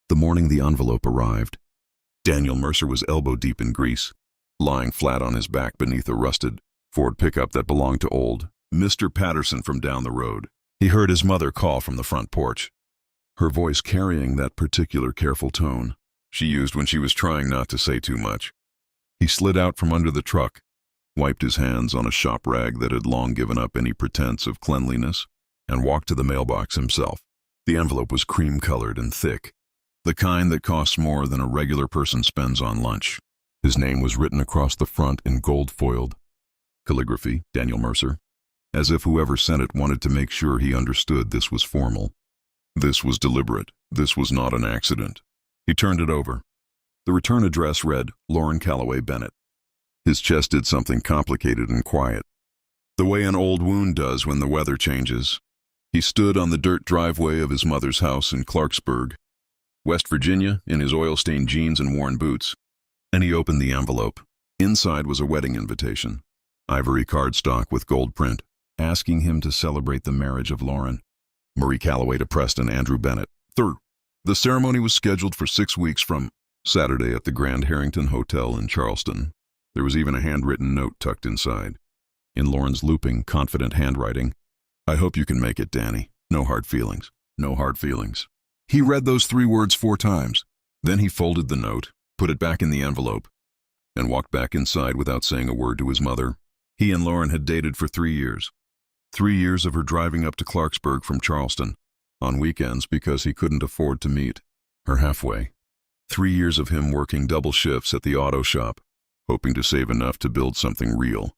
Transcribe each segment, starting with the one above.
The morning the envelope arrived, Daniel Mercer was elbow-deep in grease, lying flat on his back beneath a rusted Ford pickup that belonged to old Mr. Patterson from down the road. He heard his mother call from the front porch, her voice carrying that particular careful tone she used when she was trying not to say too much. He slid out from under the truck, wiped his hands on a shop rag that had long given up any pretense of cleanliness, and walked to the mailbox himself. The envelope was cream-colored and thick, the kind that costs more than a regular person spends on lunch. His name was written across the front in gold-foiled calligraphy, Daniel Mercer, as if whoever sent it wanted to make sure he understood this was formal. This was deliberate. This was not an accident. He turned it over. The return address read, Lauren Calloway Bennett. His chest did something complicated and quiet, the way an old wound does when the weather changes. He stood on the dirt driveway of his mother's house in Clarksburg, West Virginia, in his oil-stained jeans and worn boots, and he opened the envelope. Inside was a wedding invitation, ivory cardstock with gold print, asking him to celebrate the marriage of Lauren Marie Calloway to Preston Andrew Bennett. Third, the ceremony was scheduled for 6 weeks from Saturday at the Grand Harrington Hotel in Charleston. There was even a handwritten note tucked inside. In Lauren's looping, confident handwriting, I hope you can make it, Danny. No hard feelings. No hard feelings. He read those 3 words 4 times. Then he folded the note, put it back in the envelope, and walked back inside without saying a word to his mother. He and Lauren had dated for 3 years. 3 years of her driving up to Clarksburg from Charleston on weekends because he couldn't afford to meet her halfway. 3 years of him working double shifts at the auto shop, hoping to save enough to build something real.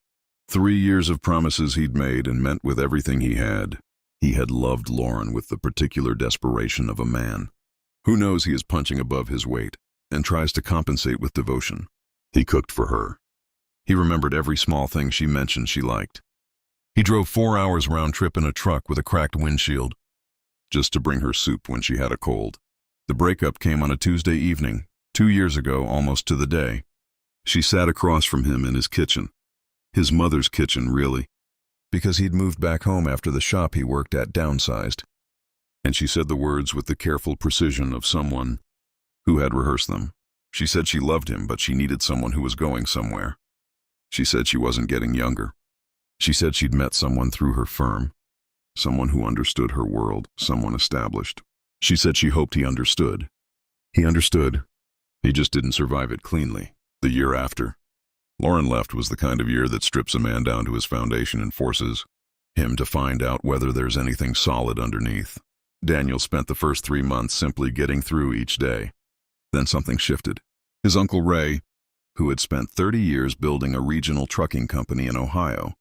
3 years of promises he'd made and meant with everything he had. He had loved Lauren with the particular desperation of a man who knows he is punching above his weight and tries to compensate with devotion. He cooked for her. He remembered every small thing she mentioned she liked. He drove 4 hours round trip in a truck with a cracked windshield just to bring her soup when she had a cold. The breakup came on a Tuesday evening, 2 years ago, almost to the day. She sat across from him in his kitchen. His mother's kitchen, really, because he'd moved back home after the shop he worked at downsized. And she said the words with the careful precision of someone who had rehearsed them. She said she loved him, but she needed someone who was going somewhere. She said she wasn't getting younger. She said she'd met someone through her firm, someone who understood her world, someone established. She said she hoped he understood. He understood. He just didn't survive it cleanly. The year after Lauren left was the kind of year that strips a man down to his foundation and forces him to find out whether there's anything solid underneath. Daniel spent the first 3 months simply getting through each day. Then something shifted. His Uncle Ray, who had spent 30 years building a regional trucking company in Ohio,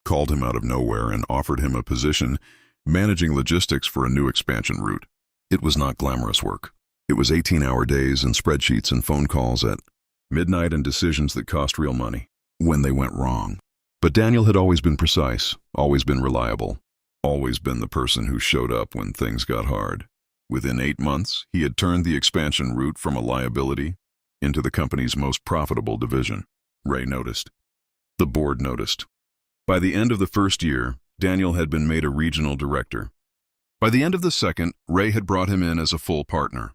called him out of nowhere and offered him a position managing logistics for a new expansion route. It was not glamorous work. It was 18-hour days and spreadsheets and phone calls at midnight and decisions that cost real money when they went wrong. But Daniel had always been precise, always been reliable, always been the person who showed up when things got hard. Within 8 months, he had turned the expansion route from a liability into the company's most profitable division. Ray noticed. The board noticed. By the end of the first year, Daniel had been made a regional director. By the end of the second, Ray had brought him in as a full partner.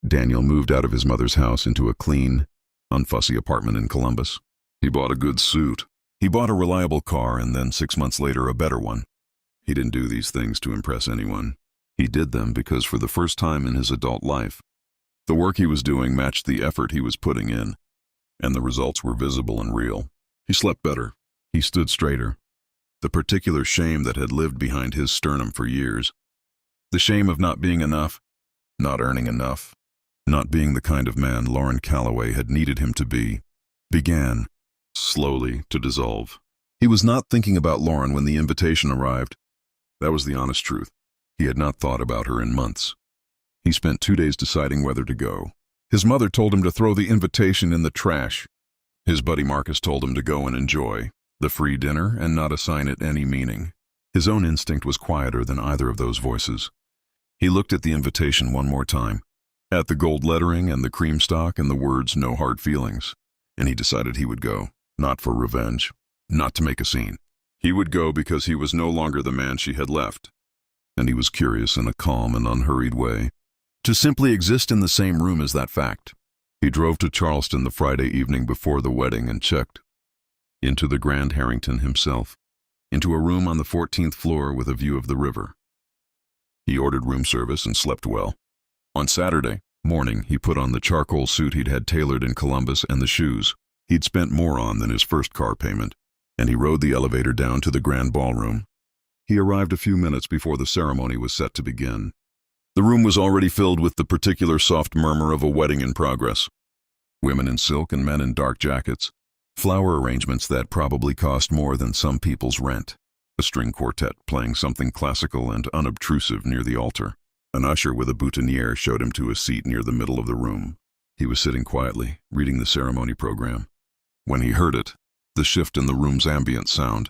Daniel moved out of his mother's house into a clean, unfussy apartment in Columbus. He bought a good suit. He bought a reliable car and then 6 months later a better one. He didn't do these things to impress anyone. He did them because for the first time in his adult life, the work he was doing matched the effort he was putting in, and the results were visible and real. He slept better. He stood straighter. The particular shame that had lived behind his sternum for years, the shame of not being enough, not earning enough, not being the kind of man Lauren Calloway had needed him to be, began, slowly, to dissolve. He was not thinking about Lauren when the invitation arrived. That was the honest truth. He had not thought about her in months. He spent 2 days deciding whether to go. His mother told him to throw the invitation in the trash. His buddy Marcus told him to go and enjoy the free dinner and not assign it any meaning. His own instinct was quieter than either of those voices. He looked at the invitation one more time, at the gold lettering and the cream stock and the words "no hard feelings," and he decided he would go, not for revenge, not to make a scene. He would go because he was no longer the man she had left, and he was curious in a calm and unhurried way. To simply exist in the same room as that fact. He drove to Charleston the Friday evening before the wedding and checked into the Grand Harrington himself, into a room on the 14th floor with a view of the river. He ordered room service and slept well. On Saturday morning, he put on the charcoal suit he'd had tailored in Columbus and the shoes he'd spent more on than his first car payment, and he rode the elevator down to the grand ballroom. He arrived a few minutes before the ceremony was set to begin. The room was already filled with the particular soft murmur of a wedding in progress. Women in silk and men in dark jackets. Flower arrangements that probably cost more than some people's rent. A string quartet playing something classical and unobtrusive near the altar. An usher with a boutonniere showed him to a seat near the middle of the room. He was sitting quietly, reading the ceremony program. When he heard it, the shift in the room's ambient sound,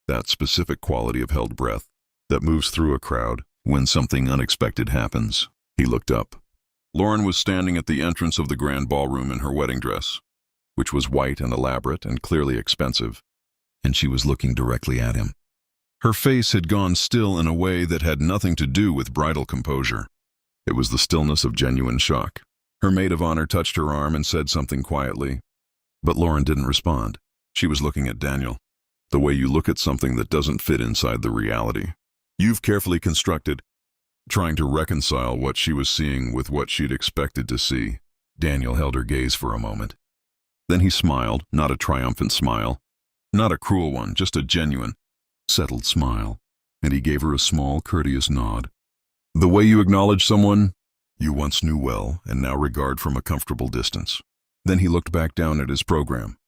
that specific quality of held breath that moves through a crowd when something unexpected happens, he looked up. Lauren was standing at the entrance of the grand ballroom in her wedding dress, which was white and elaborate and clearly expensive, and she was looking directly at him. Her face had gone still in a way that had nothing to do with bridal composure. It was the stillness of genuine shock. Her maid of honor touched her arm and said something quietly, but Lauren didn't respond. She was looking at Daniel, the way you look at something that doesn't fit inside the reality you've carefully constructed, trying to reconcile what she was seeing with what she'd expected to see. Daniel held her gaze for a moment. Then he smiled, not a triumphant smile, not a cruel one, just a genuine, settled smile, and he gave her a small, courteous nod. The way you acknowledge someone you once knew well and now regard from a comfortable distance. Then he looked back down at his program.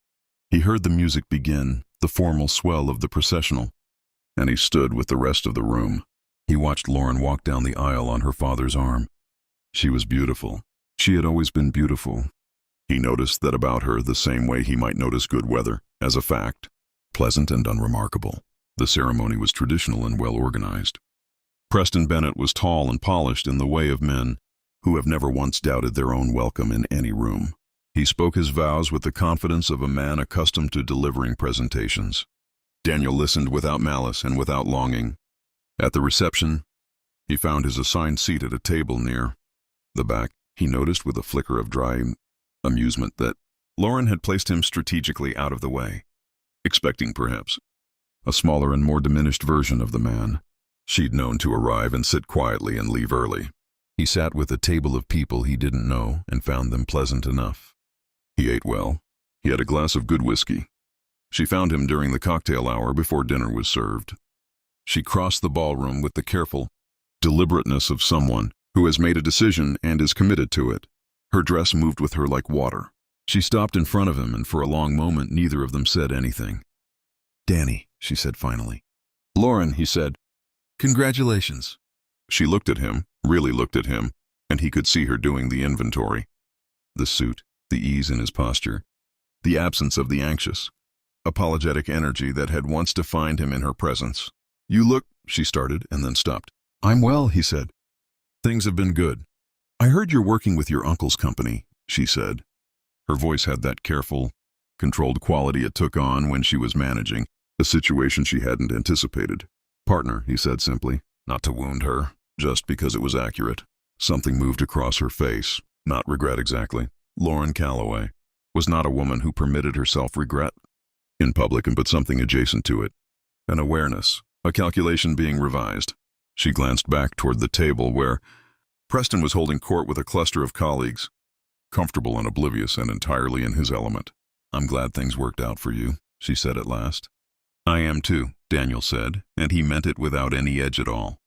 He heard the music begin, the formal swell of the processional, and he stood with the rest of the room. He watched Lauren walk down the aisle on her father's arm. She was beautiful. She had always been beautiful. He noticed that about her the same way he might notice good weather, as a fact, pleasant and unremarkable. The ceremony was traditional and well organized. Preston Bennett was tall and polished in the way of men who have never once doubted their own welcome in any room. He spoke his vows with the confidence of a man accustomed to delivering presentations. Daniel listened without malice and without longing. At the reception, he found his assigned seat at a table near the back. He noticed with a flicker of dry amusement that Lauren had placed him strategically out of the way, expecting, perhaps, a smaller and more diminished version of the man she'd known to arrive and sit quietly and leave early. He sat with a table of people he didn't know and found them pleasant enough. He ate well. He had a glass of good whiskey. She found him during the cocktail hour before dinner was served. She crossed the ballroom with the careful deliberateness of someone who has made a decision and is committed to it. Her dress moved with her like water. She stopped in front of him, and for a long moment neither of them said anything. "Danny," she said finally. "Lauren," he said. "Congratulations." She looked at him, really looked at him, and he could see her doing the inventory. The suit, the ease in his posture, the absence of the anxious, apologetic energy that had once defined him in her presence. "You look," she started, and then stopped. "I'm well," he said. "Things have been good." "I heard you're working with your uncle's company," she said. Her voice had that careful, controlled quality it took on when she was managing a situation she hadn't anticipated. "Partner," he said simply, not to wound her, just because it was accurate. Something moved across her face, not regret exactly. Lauren Calloway was not a woman who permitted herself regret in public, but something adjacent to it. An awareness, a calculation being revised. She glanced back toward the table where Preston was holding court with a cluster of colleagues, comfortable and oblivious and entirely in his element. "I'm glad things worked out for you," she said at last. "I am too," Daniel said, and he meant it without any edge at all.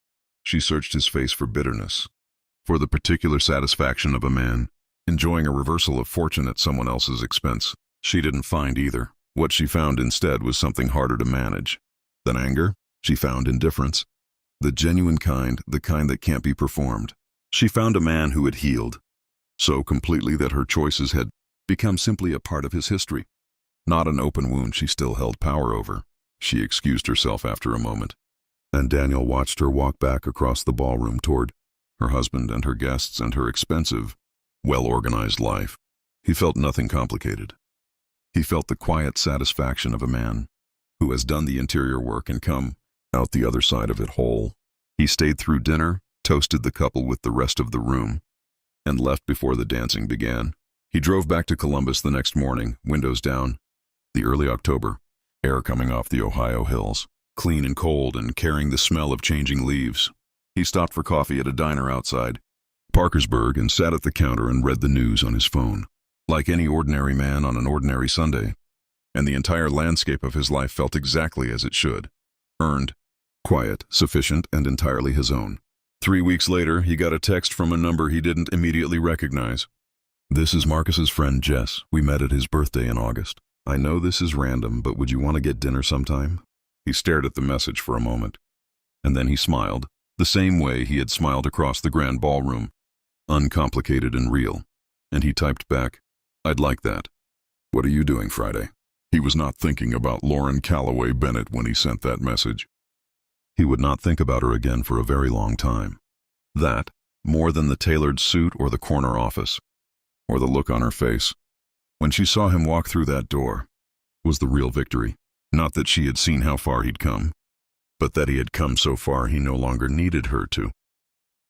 She searched his face for bitterness, for the particular satisfaction of a man enjoying a reversal of fortune at someone else's expense. She didn't find either. What she found instead was something harder to manage than anger. She found indifference, the genuine kind, the kind that can't be performed. She found a man who had healed so completely that her choices had become simply a part of his history, not an open wound she still held power over. She excused herself after a moment, and Daniel watched her walk back across the ballroom toward her husband and her guests and her expensive, well-organized life. He felt nothing complicated. He felt the quiet satisfaction of a man who has done the interior work and come out the other side of it whole. He stayed through dinner, toasted the couple with the rest of the room, and left before the dancing began. He drove back to Columbus the next morning, windows down. The early October, air coming off the Ohio hills, clean and cold and carrying the smell of changing leaves. He stopped for coffee at a diner outside Parkersburg and sat at the counter and read the news on his phone, like any ordinary man on an ordinary Sunday. And the entire landscape of his life felt exactly as it should. Earned, quiet, sufficient, and entirely his own. 3 weeks later, he got a text from a number he didn't immediately recognize. "This is Marcus's friend Jess. We met at his birthday in August. I know this is random, but would you want to get dinner sometime?" He stared at the message for a moment, and then he smiled, the same way he had smiled across the grand ballroom, uncomplicated and real. And he typed back, "I'd like that. What are you doing Friday?" He was not thinking about Lauren Calloway Bennett when he sent that message. He would not think about her again for a very long time. That, more than the tailored suit or the corner office, or the look on her face, when she saw him walk through that door, was the real victory. Not that she had seen how far he'd come, but that he had come so far he no longer needed her to.